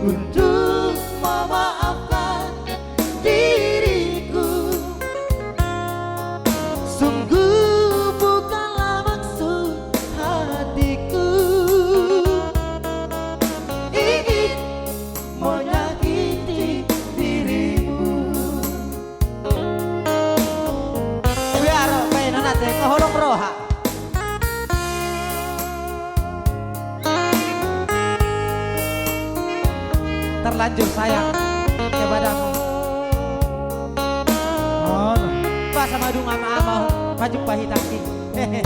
untuk memaafkan diriku. Sungguh bukanlah maksud hatiku ingin menyakiti dirimu. Biar pengen nanti keholong roha. Terlanjur sayang kepadamu. Oh, bahasa madu ngama mau maju pahit aki. Hehehe.